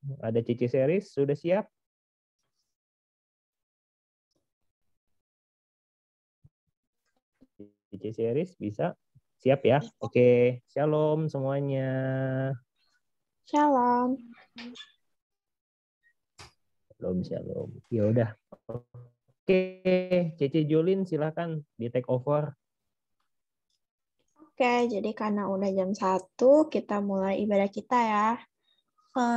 Ada CC series sudah siap? CC series bisa? Siap ya? Oke, shalom semuanya. Shalom. Shalom. Ya udah. Oke, Cece Julin silakan di take over. Oke, jadi karena udah jam 1, kita mulai ibadah kita ya.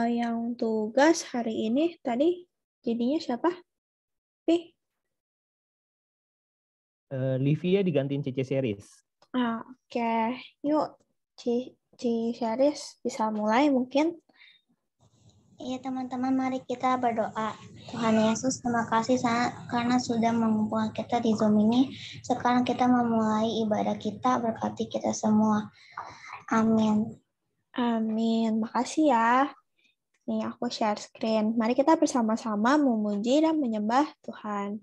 Yang tugas hari ini tadi jadinya siapa? Livia digantiin CC series. Oke, yuk Ci Syaris bisa mulai mungkin. Iya teman-teman, mari kita berdoa. Tuhan Yesus, terima kasih karena sudah mengumpulkan kita di Zoom ini. Sekarang kita memulai ibadah kita, berkati kita semua. Amin. Amin. Makasih ya. Nih aku share screen. Mari kita bersama-sama memuji dan menyembah Tuhan.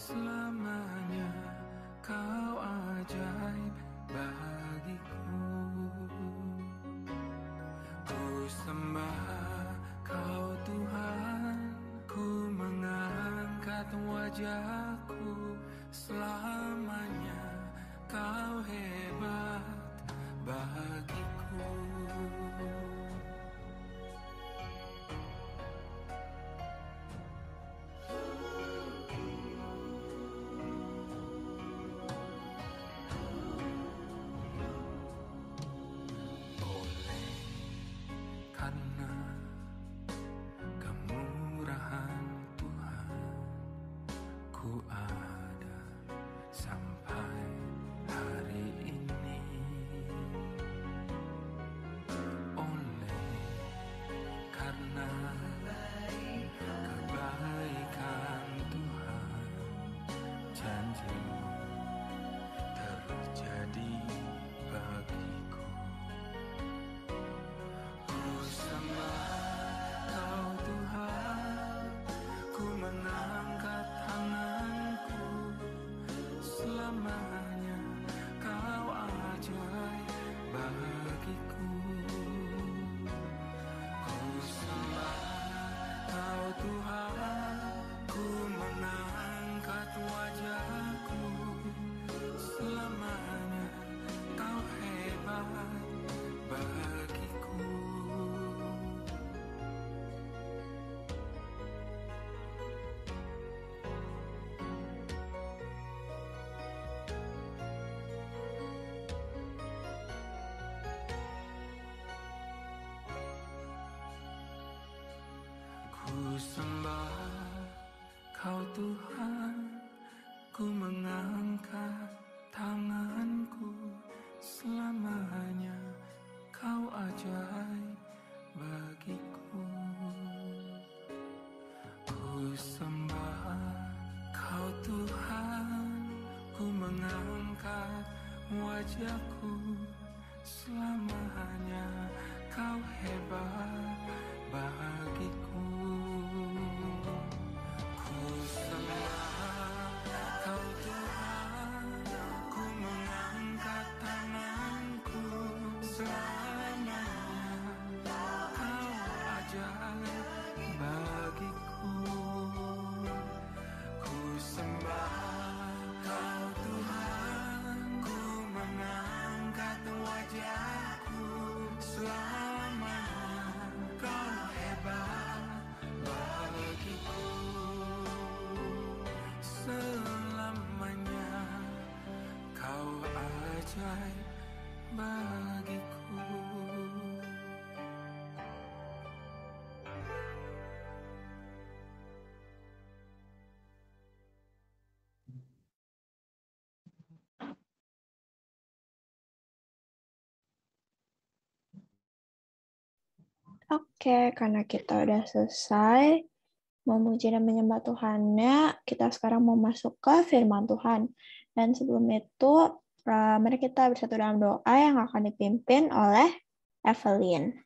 selamanya kau ajaib bagiku. Ku sembah kau Tuhan, ku mengangkat wajahku, selamanya kau hebat bagiku. Karena kemurahan Tuhan, ku ada sampai hari ini. Oleh karena kebaikan Tuhan, janji-Mu terjadi bagiku. Ku sembah Kau Tuhan, ku mengangkat tanganku, selamanya Kau ajaib bagiku. Ku sembah Kau Tuhan, ku mengangkat wajahku, selamanya Kau hebat bagiku. Ku sembah Kau Tuhan, ku mengangkat tanganku, selamanya Kau ajaib bagiku. Ku sembah Kau Tuhan, ku mengangkat wajahku, selamanya Kau hebat bagiku. Ku sembah Kau Tuhan, ku mengangkat tanganku, selamanya Kau ajaib bagiku. Ku sembah Kau Tuhan, ku mengangkat wajahku, selamanya Kau hebat bagiku. Selamanya Kau ajaib bagiku. Oke, karena kita udah selesai memuji dan menyembah Tuhannya, kita sekarang mau masuk ke firman Tuhan. Dan sebelum itu, mari kita bersatu dalam doa yang akan dipimpin oleh Evelyn.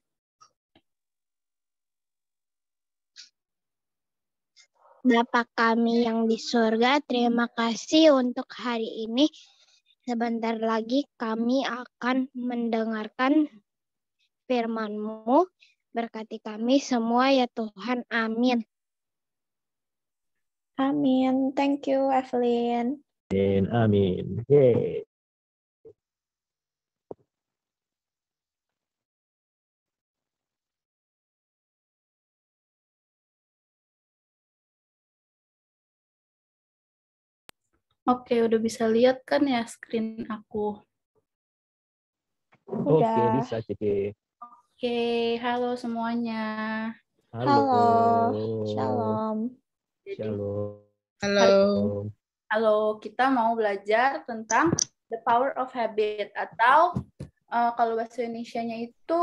Bapa kami yang di surga, terima kasih untuk hari ini. Sebentar lagi kami akan mendengarkan firman-Mu. Berkati kami semua ya Tuhan. Amin. Amin. Thank you, Evelyn. Amin. Yeay. Oke, udah bisa lihat kan ya screen aku? Oke, Udah. bisa Cici. Oke, halo semuanya. Halo. Shalom. Shalom. Halo, kita mau belajar tentang the power of habit, atau kalau bahasa Indonesianya itu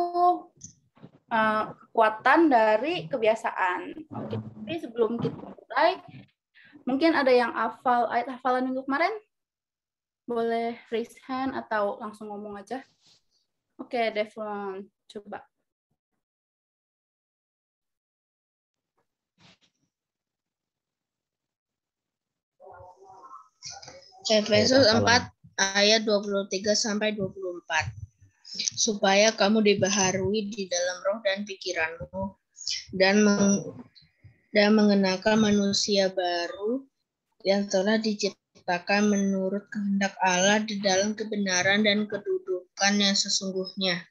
kekuatan dari kebiasaan. Oke, tapi sebelum kita mulai, mungkin ada yang hafal ayat hafalan minggu kemarin? Boleh raise hand atau langsung ngomong aja. Oke, Devon, coba. Efesus hafalan. 4 ayat 23 sampai 24. Supaya kamu dibaharui di dalam roh dan pikiranmu dan mengenakan manusia baru yang telah diciptakan menurut kehendak Allah di dalam kebenaran dan kedudukan yang sesungguhnya.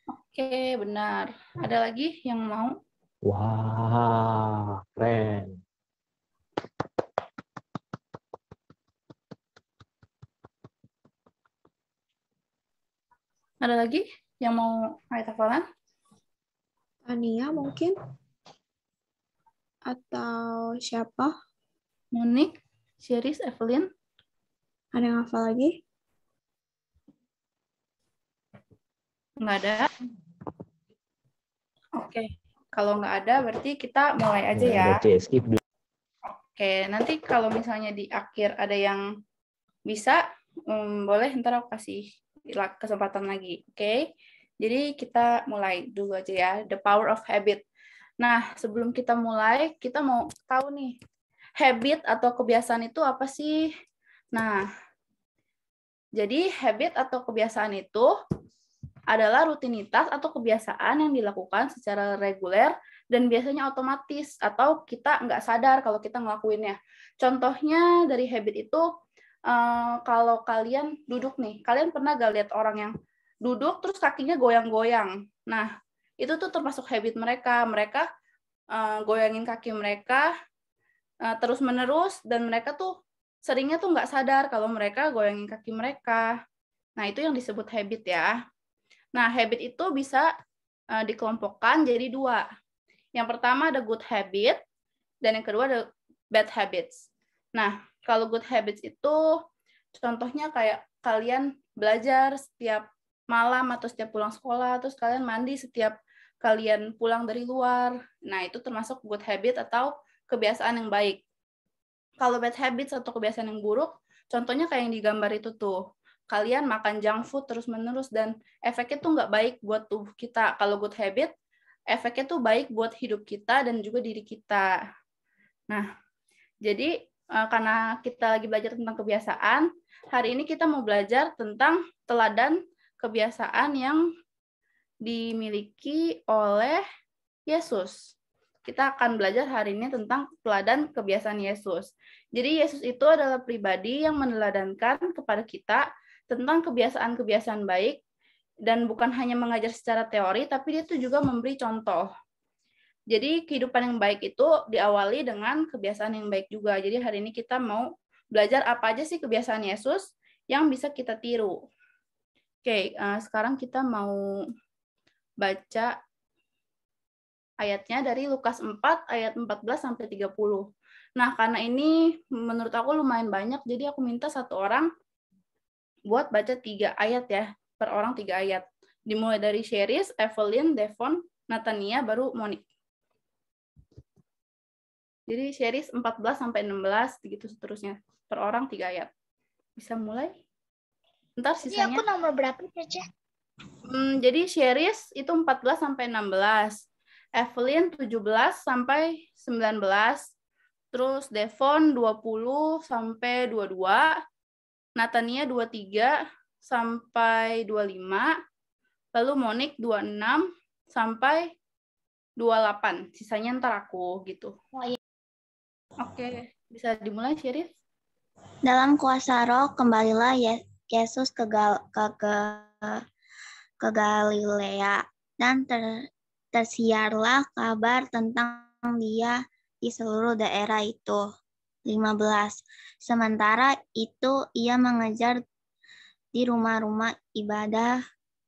Oke, benar. Ada lagi yang mau? Wah, keren. Ada lagi yang mau ayat hafalan? Tania mungkin? Atau siapa? Monik, Sheris, Evelyn? Ada yang hafal lagi? Nggak ada? Oke. Kalau nggak ada, berarti kita mulai aja ya. Ada C, skip dulu. Oke, nanti kalau misalnya di akhir ada yang bisa, boleh ntar aku kasih kesempatan lagi. Oke, jadi kita mulai dulu aja ya. The power of habit. Nah, sebelum kita mulai, kita mau tahu nih, habit atau kebiasaan itu apa sih? Nah, jadi habit atau kebiasaan itu adalah rutinitas atau kebiasaan yang dilakukan secara reguler dan biasanya otomatis atau kita nggak sadar kalau kita ngelakuinnya. Contohnya dari habit itu, kalau kalian duduk nih, kalian pernah gak lihat orang yang duduk terus kakinya goyang-goyang? Nah, itu tuh termasuk habit mereka. Mereka goyangin kaki mereka terus-menerus dan mereka tuh seringnya tuh nggak sadar kalau mereka goyangin kaki mereka. Nah, itu yang disebut habit ya. Nah, habit itu bisa dikelompokkan jadi dua. Yang pertama ada good habit, dan yang kedua ada bad habits. Nah, kalau good habits itu contohnya kayak kalian belajar setiap malam atau setiap pulang sekolah, terus kalian mandi setiap kalian pulang dari luar. Nah, itu termasuk good habit atau kebiasaan yang baik. Kalau bad habits atau kebiasaan yang buruk, contohnya kayak yang digambar itu tuh. Kalian makan junk food terus-menerus dan efeknya tuh nggak baik buat tubuh kita. Kalau good habit, efeknya tuh baik buat hidup kita dan juga diri kita. Nah, jadi karena kita lagi belajar tentang kebiasaan, hari ini kita mau belajar tentang teladan kebiasaan yang dimiliki oleh Yesus. Kita akan belajar hari ini tentang teladan kebiasaan Yesus. Jadi Yesus itu adalah pribadi yang meneladankan kepada kita tentang kebiasaan-kebiasaan baik dan bukan hanya mengajar secara teori, tapi dia itu juga memberi contoh. Jadi kehidupan yang baik itu diawali dengan kebiasaan yang baik juga. Jadi hari ini kita mau belajar apa aja sih kebiasaan Yesus yang bisa kita tiru. Oke, sekarang kita mau baca ayatnya dari Lukas 4 ayat 14 sampai 30. Nah, karena ini menurut aku lumayan banyak, jadi aku minta satu orang buat baca 3 ayat ya, per orang 3 ayat. Dimulai dari Sheris, Evelyn, Devon, Natania, baru Monik. Jadi Sheris 14 sampai 16 gitu seterusnya. Per orang 3 ayat. Bisa mulai? Ntar sisanya. Jadi aku nomor berapa aja? Jadi Sheris itu 14 sampai 16. Evelyn 17 sampai 19. Terus Devon 20 sampai 22. Natania 23 sampai 25. Lalu Monik 26 sampai 28. Sisanya ntar aku gitu. Oh, iya. Oke, bisa dimulai, Syarif? Dalam kuasa Roh kembalilah Yesus ke Galilea dan tersiarlah kabar tentang Dia di seluruh daerah itu. 15. Sementara itu Ia mengajar di rumah-rumah ibadah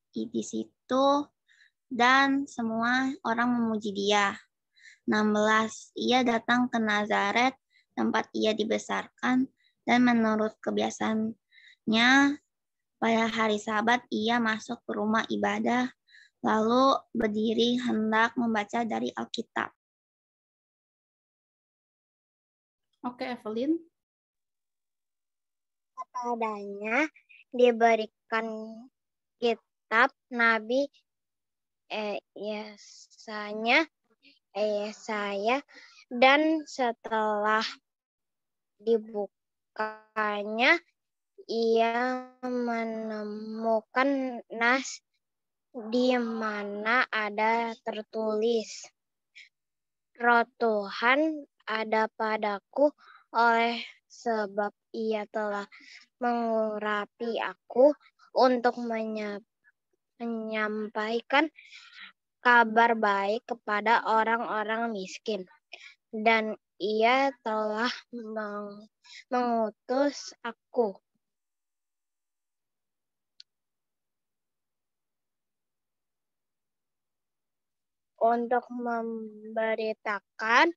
di situ dan semua orang memuji Dia. 16. Ia datang ke Nazaret, tempat Ia dibesarkan, dan menurut kebiasaannya, pada hari Sabat Ia masuk ke rumah ibadah, lalu berdiri hendak membaca dari Alkitab. Oke, Evelyn. Padanya diberikan kitab Nabi Yesaya, dan setelah dibukanya ia menemukan nas di mana ada tertulis, Roh Tuhan ada padaku, oleh sebab ia telah mengurapi aku untuk menyampaikan kabar baik kepada orang-orang miskin. Dan ia telah mengutus aku untuk memberitakan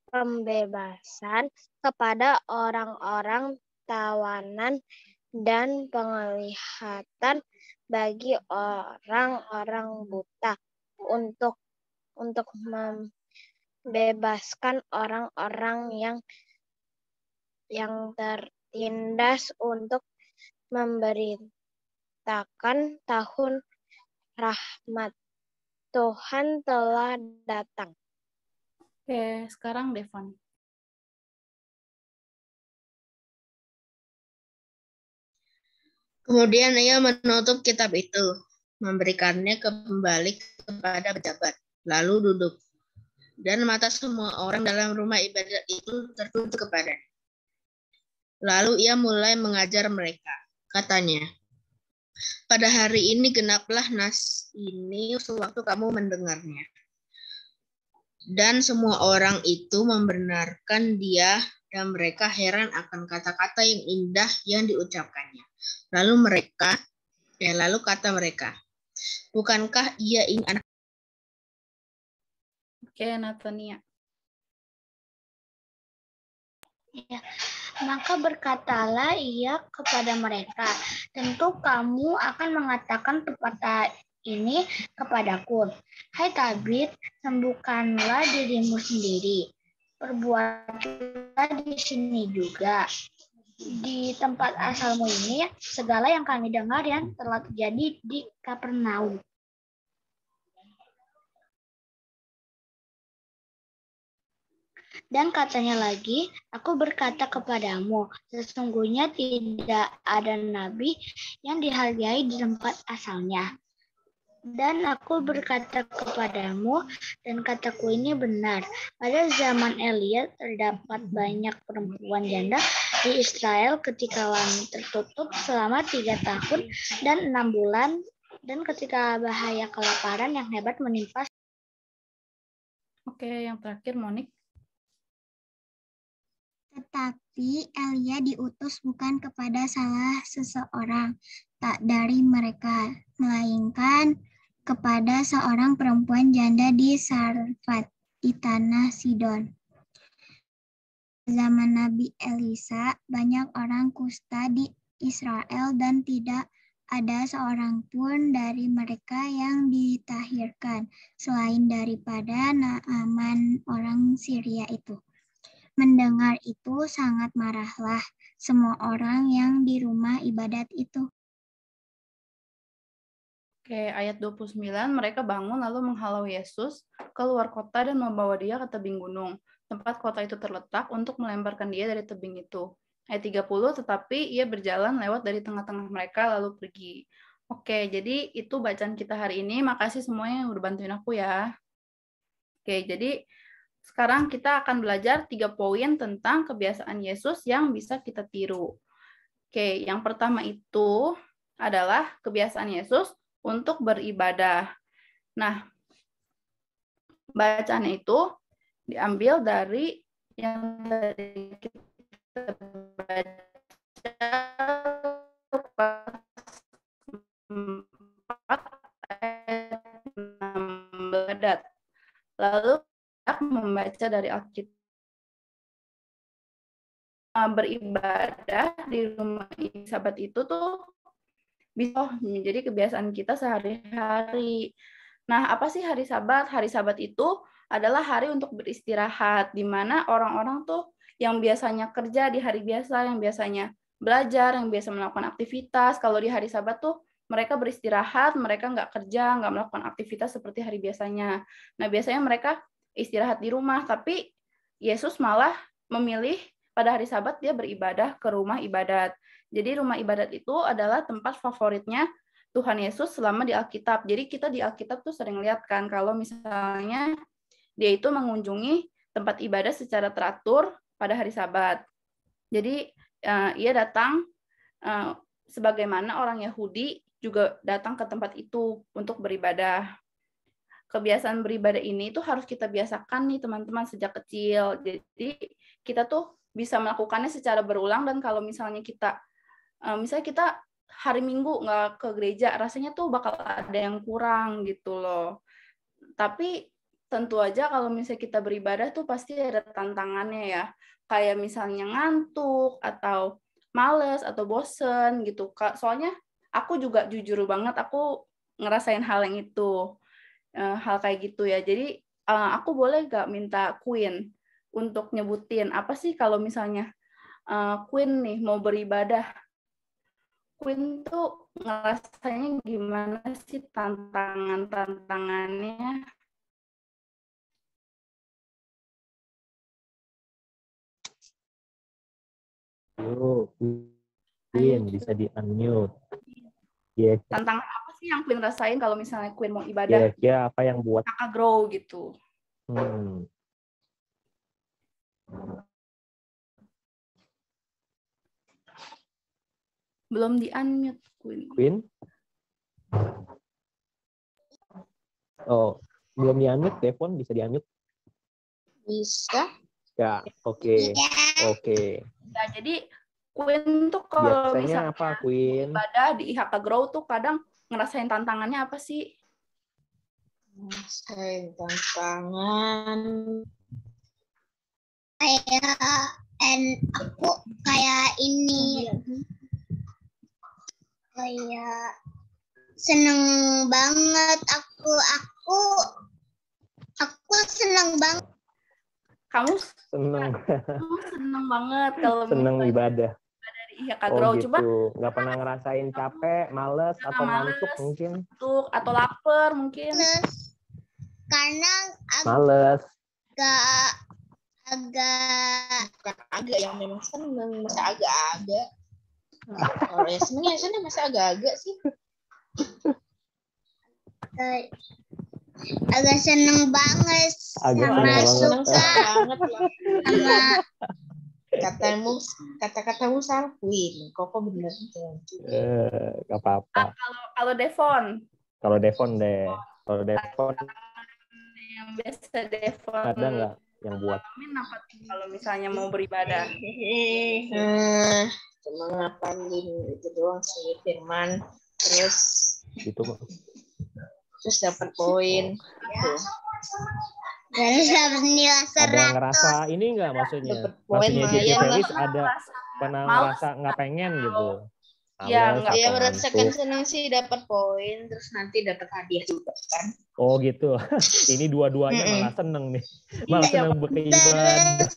pembebasan kepada orang-orang tawanan dan penglihatan bagi orang-orang buta, untuk membebaskan orang-orang yang tertindas, untuk memberitakan tahun rahmat Tuhan telah datang. Oke, sekarang Devon. Kemudian ia menutup kitab itu, memberikannya kembali kepada pejabat, lalu duduk. Dan mata semua orang dalam rumah ibadat itu tertuju kepadanya. Lalu ia mulai mengajar mereka. Katanya, pada hari ini genaplah nas ini sewaktu kamu mendengarnya. Dan semua orang itu membenarkan dia, dan mereka heran akan kata-kata yang indah yang diucapkannya. Lalu kata mereka, bukankah ia ini anak? Oke, Natania. Ya, maka berkatalah ia kepada mereka, tentu kamu akan mengatakan pepatah ini kepadaku. Hai Tabit, sembuhkanlah dirimu sendiri. Perbuatlah di sini juga. Di tempat asalmu ini, segala yang kami dengar yang telah terjadi di Kapernaum. Dan katanya lagi, aku berkata kepadamu, sesungguhnya tidak ada nabi yang dihargai di tempat asalnya. Dan aku berkata kepadamu, dan kataku ini benar, pada zaman Elia terdapat banyak perempuan janda di Israel ketika langit tertutup selama 3 tahun dan 6 bulan, dan ketika bahaya kelaparan yang hebat menimpa. Oke, yang terakhir Monik. Tetapi Elia diutus bukan kepada salah seseorang, tak dari mereka, melainkan kepada seorang perempuan janda di Sarfat, di tanah Sidon. Zaman Nabi Elisa, banyak orang kusta di Israel dan tidak ada seorang pun dari mereka yang ditahirkan, selain daripada Naaman orang Syria itu. Mendengar itu sangat marahlah semua orang yang di rumah ibadat itu. Oke, ayat 29, mereka bangun lalu menghalau Yesus keluar kota dan membawa dia ke tebing gunung, tempat kota itu terletak, untuk melemparkan dia dari tebing itu. Ayat 30, tetapi ia berjalan lewat dari tengah-tengah mereka lalu pergi. Oke, jadi itu bacaan kita hari ini. Makasih semuanya yang udah bantuin aku ya. Oke, jadi sekarang kita akan belajar 3 poin tentang kebiasaan Yesus yang bisa kita tiru. Oke, yang pertama itu adalah kebiasaan Yesus untuk beribadah. Nah, bacaannya itu diambil dari yang dari kita baca 4 ayat 16. Lalu membaca dari Alkitab. Beribadah di rumah Sabat itu tuh bisa menjadi kebiasaan kita sehari-hari. Nah, apa sih hari Sabat? Hari Sabat itu adalah hari untuk beristirahat, di mana orang-orang tuh yang biasanya kerja di hari biasa, yang biasanya belajar, yang biasa melakukan aktivitas, kalau di hari Sabat tuh mereka beristirahat, mereka nggak kerja, nggak melakukan aktivitas seperti hari biasanya. Nah, biasanya mereka istirahat di rumah, tapi Yesus malah memilih pada hari Sabat dia beribadah ke rumah ibadat. Jadi rumah ibadat itu adalah tempat favoritnya Tuhan Yesus selama di Alkitab. Jadi kita di Alkitab tuh sering lihat kan kalau misalnya dia itu mengunjungi tempat ibadah secara teratur pada hari Sabat. Jadi ia datang sebagaimana orang Yahudi juga datang ke tempat itu untuk beribadah. Kebiasaan beribadah ini itu harus kita biasakan nih teman-teman sejak kecil. Jadi kita tuh bisa melakukannya secara berulang, dan kalau misalnya kita hari Minggu nggak ke gereja, rasanya tuh bakal ada yang kurang gitu loh. Tapi tentu aja kalau misalnya kita beribadah tuh pasti ada tantangannya ya. Kayak misalnya ngantuk, atau males, atau bosen gitu. Soalnya aku juga jujur banget, aku ngerasain hal yang itu. Hal kayak gitu ya. Jadi aku boleh nggak minta Queen untuk nyebutin apa sih kalau misalnya Queen nih mau beribadah, Queen tuh ngerasanya gimana sih tantangannya? Yuk, Queen bisa di-unmute. Tantangan apa sih yang Queen rasain kalau misalnya Queen mau ibadah? Kira-kira apa yang buat Kakak grow gitu. Belum di-unmute Queen? Oh, belum di-unmute, Devon bisa di-unmute? Bisa. Ya, oke. Oke. Ya, jadi Queen tuh kalau biasanya misalnya apa, Queen? ibadah di IHK Grow tuh kadang ngerasain tantangannya apa sih? Ngerasain tantangan. Aku kayak ini. Kayak seneng banget aku seneng banget. Kamu seneng banget kalau seneng ibadah di IHK Grow. gitu. Coba nggak pernah ngerasain capek, males, atau ngantuk mungkin, atau lapar mungkin. Karena males, agak yang memang seneng, masa agak-agak. Kalau ya seneng masa agak-agak sih. Agak seneng banget sama suka sama kata-katamu salah, Queen. Kok bener nggak apa-apa. Kalau Devon deh, yang biasa Devon ada nggak yang buat apa kalau misalnya mau beribadah? Cuma ngapalin itu doang sih, firman, terus dapat poin. Terus dapat nilai 100. Ada ngerasa ini nggak maksudnya JJ Felix ada pernah ngerasa nggak pengen gitu? Ya, dia merasakan senang sih dapat poin, terus nanti dapat hadiah juga kan. Oh gitu. Ini dua-duanya malah seneng nih. Malah seneng beribadah.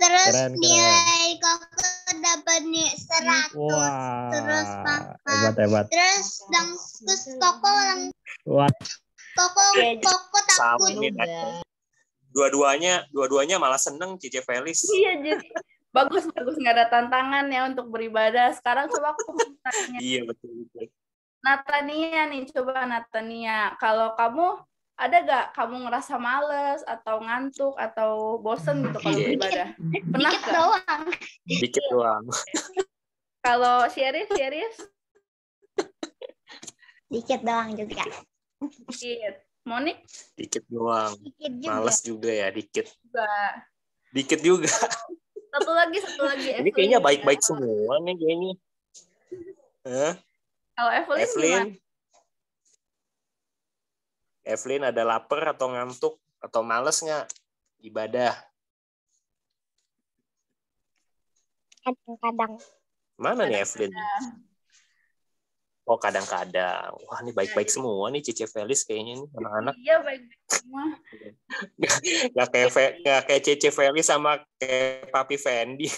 Terus nilai Koko dapat nih 100. Wah, terus papa. Hebat. Terus Koko takut. Dua-duanya malah seneng JJ Felix. Iya, jadi bagus nggak ada tantangan ya untuk beribadah. Sekarang coba aku tanya. Iya betul. Natania, kalau kamu ada gak kamu ngerasa males atau ngantuk atau bosen gitu kalau beribadah? Pernah gak? Dikit doang. Kalau Sherry? Dikit doang juga. Dikit. Monik? Dikit doang. Dikit juga. Males juga ya, dikit. Dikit juga. Satu lagi. Ini kayaknya baik-baik semua nih kayaknya. Kalau Evelyn ada lapar atau ngantuk atau males nggak ibadah? Kadang-kadang. Mana nih Evelyn? Oh kadang-kadang. Wah ini baik-baik semua nih Cici Felix kayaknya nih anak-anak. Iya baik-baik semua. Gak kayak Cici Felix sama kayak Papi Fendi.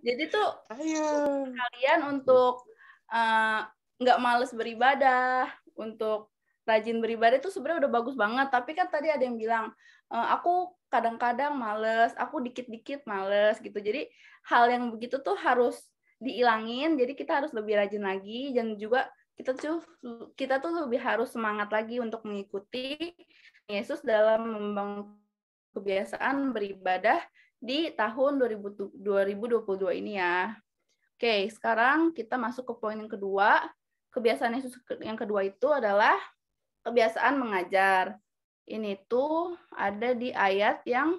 Jadi tuh kalian untuk nggak males beribadah, untuk rajin beribadah itu sebenarnya udah bagus banget. Tapi kan tadi ada yang bilang, aku kadang-kadang males, aku dikit-dikit males gitu. Jadi hal yang begitu tuh harus diilangin. Jadi kita harus lebih rajin lagi, dan juga kita tuh lebih harus semangat lagi untuk mengikuti Yesus dalam membangun kebiasaan beribadah di tahun 2022 ini ya. Oke, sekarang kita masuk ke poin yang kedua. Kebiasaan Yesus yang kedua itu adalah kebiasaan mengajar. Ini tuh ada di ayat yang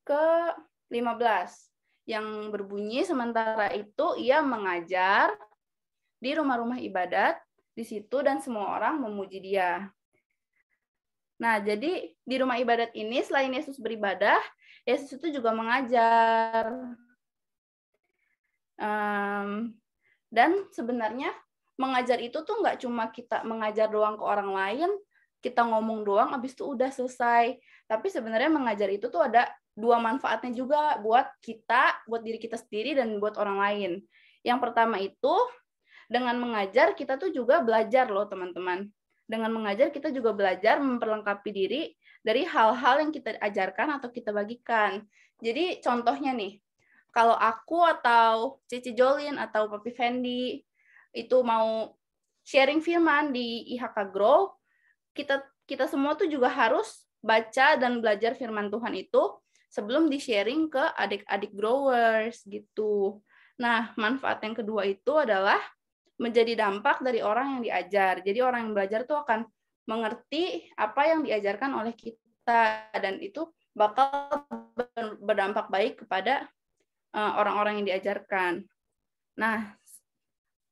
ke-15 yang berbunyi, sementara itu ia mengajar di rumah-rumah ibadat di situ dan semua orang memuji dia. Nah, jadi di rumah ibadat ini selain Yesus beribadah, Yesus itu juga mengajar. Dan sebenarnya mengajar itu tuh nggak cuma kita mengajar doang ke orang lain, kita ngomong doang, habis itu udah selesai. Tapi sebenarnya mengajar itu tuh ada dua manfaatnya juga buat kita, buat diri kita sendiri, dan buat orang lain. Yang pertama itu, dengan mengajar kita tuh juga belajar loh teman-teman. Dengan mengajar kita juga belajar memperlengkapi diri dari hal-hal yang kita ajarkan atau kita bagikan. Jadi contohnya nih, kalau aku atau Cici Jolin atau Papi Fendi itu mau sharing firman di IHK Grow, kita semua tuh juga harus baca dan belajar firman Tuhan itu sebelum di-sharing ke adik-adik growers gitu. Nah, manfaat yang kedua itu adalah menjadi dampak dari orang yang diajar. Jadi orang yang belajar tuh akan mengerti apa yang diajarkan oleh kita, dan itu bakal berdampak baik kepada orang-orang yang diajarkan. Nah,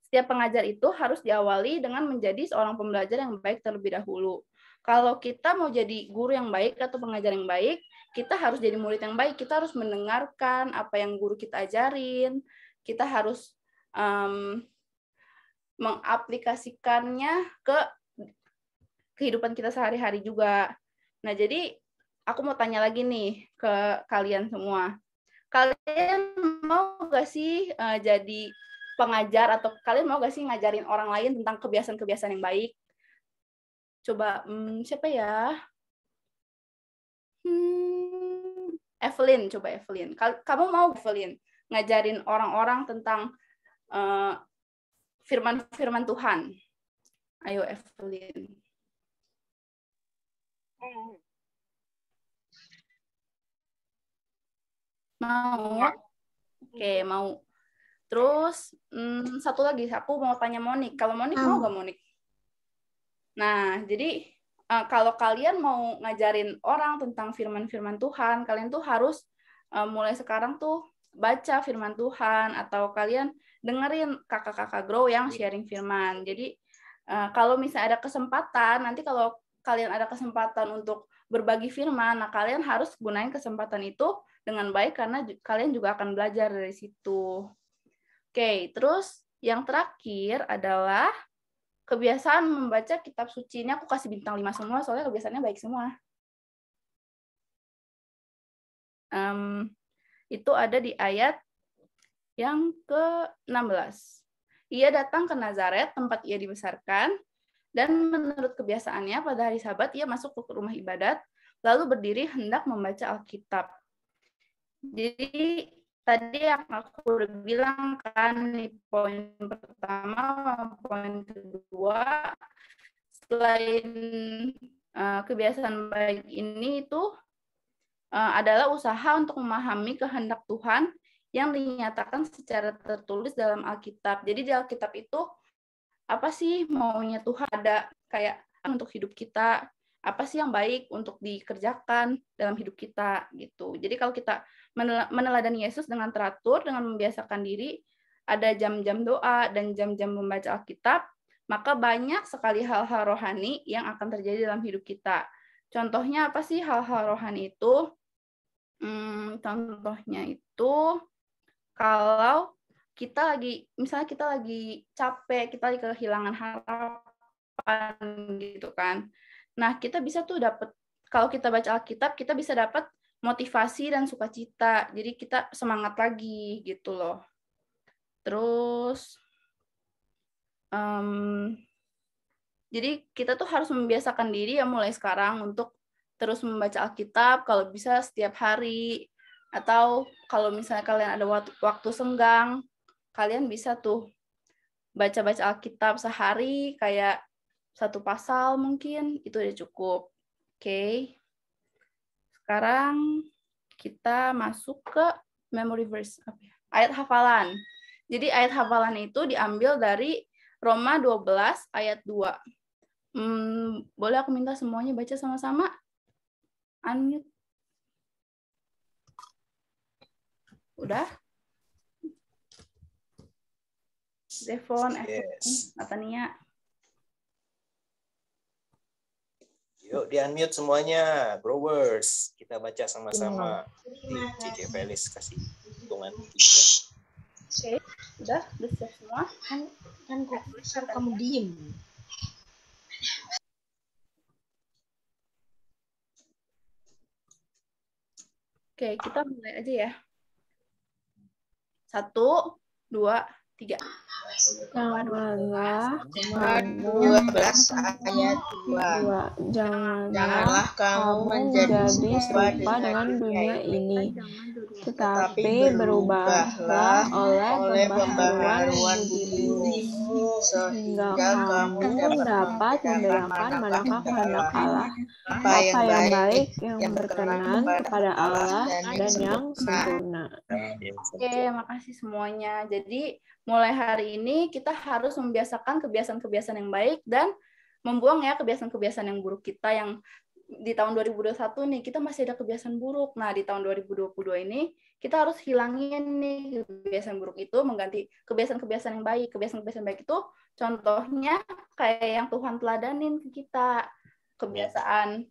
setiap pengajar itu harus diawali dengan menjadi seorang pembelajar yang baik terlebih dahulu. Kalau kita mau jadi guru yang baik atau pengajar yang baik, kita harus jadi murid yang baik. Kita harus mendengarkan apa yang guru kita ajarin. Kita harus mengaplikasikannya ke kehidupan kita sehari-hari juga. Nah, jadi aku mau tanya lagi nih ke kalian semua. Kalian mau gak sih jadi pengajar, atau kalian mau gak sih ngajarin orang lain tentang kebiasaan-kebiasaan yang baik? Coba, siapa ya? Evelyn, coba Evelyn. Kamu mau, Evelyn, ngajarin orang-orang tentang firman-firman Tuhan? Ayo, Evelyn. Mau? Oke, mau. Terus, satu lagi, aku mau tanya Monik. Kalau Monik mau gak, Monik? Nah, jadi kalau kalian mau ngajarin orang tentang firman-firman Tuhan, kalian tuh harus mulai sekarang tuh baca firman Tuhan, atau kalian dengerin kakak-kakak Grow yang sharing firman. Jadi kalau misalnya ada kesempatan, nanti kalau kalian ada kesempatan untuk berbagi firman, nah kalian harus gunain kesempatan itu dengan baik, karena kalian juga akan belajar dari situ. Oke, terus yang terakhir adalah kebiasaan membaca kitab suci. Ini aku kasih bintang 5 semua, soalnya kebiasaannya baik semua. Itu ada di ayat yang ke-16. Ia datang ke Nazaret, tempat ia dibesarkan, dan menurut kebiasaannya pada hari Sabat ia masuk ke rumah ibadat, lalu berdiri hendak membaca Alkitab. Jadi tadi yang aku udah bilang kan, di poin pertama, poin kedua, selain kebiasaan baik ini itu adalah usaha untuk memahami kehendak Tuhan yang dinyatakan secara tertulis dalam Alkitab. Jadi di Alkitab itu apa sih maunya Tuhan, ada kayak untuk hidup kita, apa sih yang baik untuk dikerjakan dalam hidup kita gitu. Jadi kalau kita meneladani Yesus dengan teratur, dengan membiasakan diri, ada jam-jam doa dan jam-jam membaca Alkitab, maka banyak sekali hal-hal rohani yang akan terjadi dalam hidup kita. Contohnya apa sih hal-hal rohani itu? Contohnya itu kalau kita lagi, misalnya kita lagi capek, kita lagi kehilangan harapan gitu kan. Nah, kita bisa tuh dapat, kalau kita baca Alkitab, kita bisa dapat motivasi dan sukacita. Jadi kita semangat lagi gitu loh. Terus Jadi kita tuh harus membiasakan diri ya mulai sekarang untuk terus membaca Alkitab, kalau bisa setiap hari. Atau kalau misalnya kalian ada waktu senggang, kalian bisa tuh baca-baca Alkitab sehari, kayak 1 pasal mungkin, itu udah cukup. Oke. Sekarang kita masuk ke memory verse. Ayat hafalan. Jadi ayat hafalan itu diambil dari Roma 12 ayat 2. Boleh aku minta semuanya baca sama-sama? Unmute. Udah? Devon, Yes. Natania. Yuk di-unmute semuanya, Growers. Kita baca sama-sama. Cici Felis kasih hitungan 3. Oke, udah siap semua? Kan kok kamu diem. Oke, kita mulai aja ya. 1, 2, 3. Janganlah 12 ayat 2. Janganlah kamu menjadi serupa dengan dunia ini, tetapi berubahlah oleh pembaharuan budimu, sehingga kamu dapat membedakan manakah kehendak Allah, apa yang baik, yang berkenan kepada Allah, dan yang sempurna. Oke, makasih semuanya. Jadi mulai hari ini kita harus membiasakan kebiasaan-kebiasaan yang baik dan membuang ya kebiasaan-kebiasaan yang buruk kita yang di tahun 2021 nih kita masih ada kebiasaan buruk. Nah, di tahun 2022 ini kita harus hilangin nih kebiasaan buruk itu mengganti kebiasaan-kebiasaan yang baik. Kebiasaan-kebiasaan baik itu contohnya kayak yang Tuhan teladanin ke kita. Kebiasaan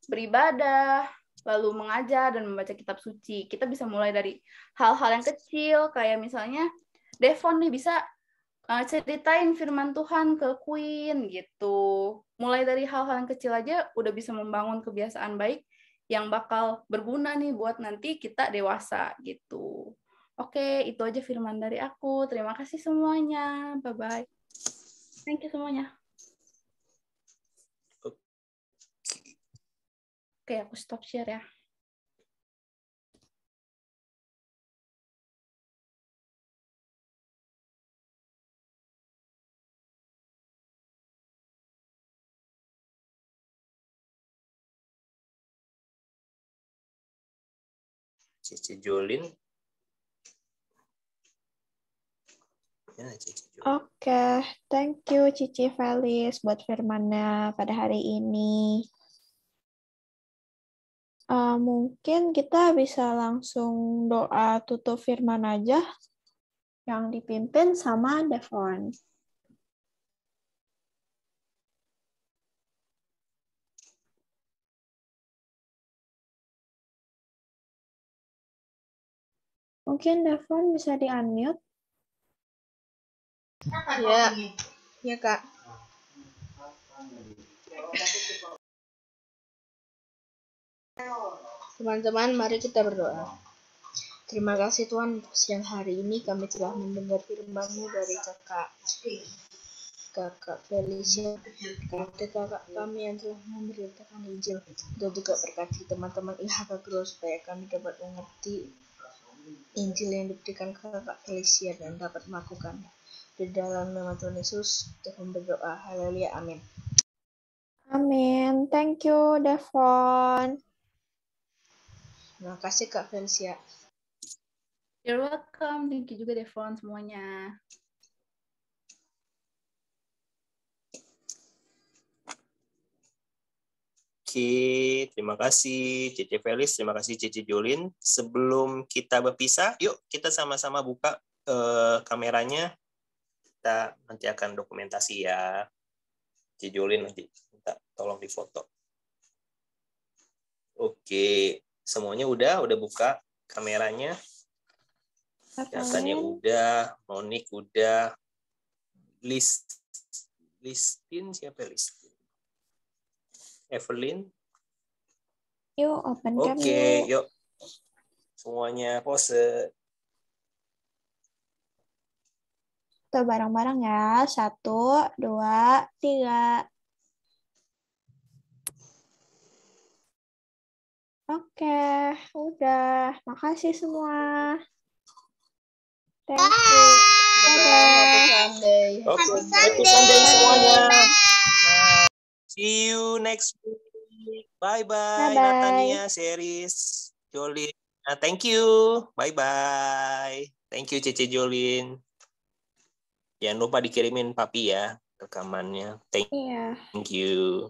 beribadah, lalu mengajar dan membaca kitab suci. Kita bisa mulai dari hal-hal yang kecil kayak misalnya Devon nih bisa ceritain firman Tuhan ke Queen gitu. Mulai dari hal-hal yang kecil aja udah bisa membangun kebiasaan baik yang bakal berguna nih buat nanti kita dewasa gitu. Oke, itu aja firman dari aku. Terima kasih semuanya. Bye-bye. Thank you semuanya. Oke, aku stop share ya. Cici Jolin. Oke, thank you Cici Felis buat firmannya pada hari ini. Mungkin kita bisa langsung doa tutup firman aja yang dipimpin sama Devon. Mungkin Devon bisa di-unmute. Ya Kak. Teman-teman, mari kita berdoa. Terima kasih Tuhan untuk siang hari ini kami telah mendengar firman-Mu dari Kakak Felicia, kakak kami yang telah memberitakan Injil, dan juga berkati teman-teman IHK Grow supaya kami dapat mengerti Injil yang diberikan Kakak Felicia dan dapat melakukan. Di dalam nama Tuhan Yesus, Tuhan berdoa. Haleluya, amin. Amin. Thank you, Devon. Terima kasih Kak Felicia. You're welcome. Thank you juga Devon semuanya. Oke, terima kasih Cici Felis, terima kasih Cici Jolin. Sebelum kita berpisah, yuk kita sama-sama buka kameranya. Kita nanti akan dokumentasi ya. Cici Jolin nanti minta tolong difoto. Oke, semuanya udah buka kameranya. Datanya udah, Monik udah, Listin siapa Listin? Evelyn. Yuk, open cam. Oke, yuk. Semuanya pose. Kita bareng-bareng ya. 1, 2, 3. Oke, udah. Makasih semua. Thank you. Dadah. Oke, happy Sunday semuanya. See you next week. Bye-bye, Bye-bye. Natania, Seris, Jolin. Nah, thank you. Bye-bye. Thank you, Cece Jolin. Jangan lupa dikirimin Papi ya rekamannya. Thank Iya. you.